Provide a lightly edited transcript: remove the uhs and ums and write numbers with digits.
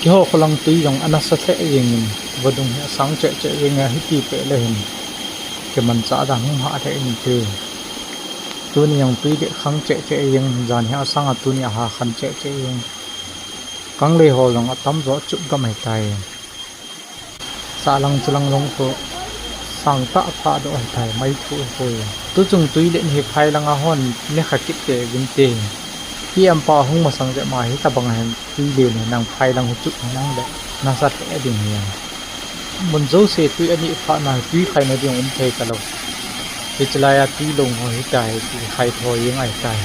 ki ho kholang tui jong anasa the yengin wadung ya sang che che yenga hiti pe le hin ke man cha da hung ha the in te tu ni yang tui de khang che che yeng jan ha sang a tu ni ha khan che che yeng kang le ho jong atam zo chu ga mai tai sa lang chulang long ko sang ta pha do ai tai mai thu hoi tu chung tui le ni phai lang a hon ne kha kit te vin te ki am pa hung ma sang je ma hi ta bang han tui le ne nang phai lang hu chu nang le na sa te ding ya mun zo se tui ani pha na tui khai na ding um thei ka lo ti chlaya tui long ho hi tai ti khai tho yeng ai tai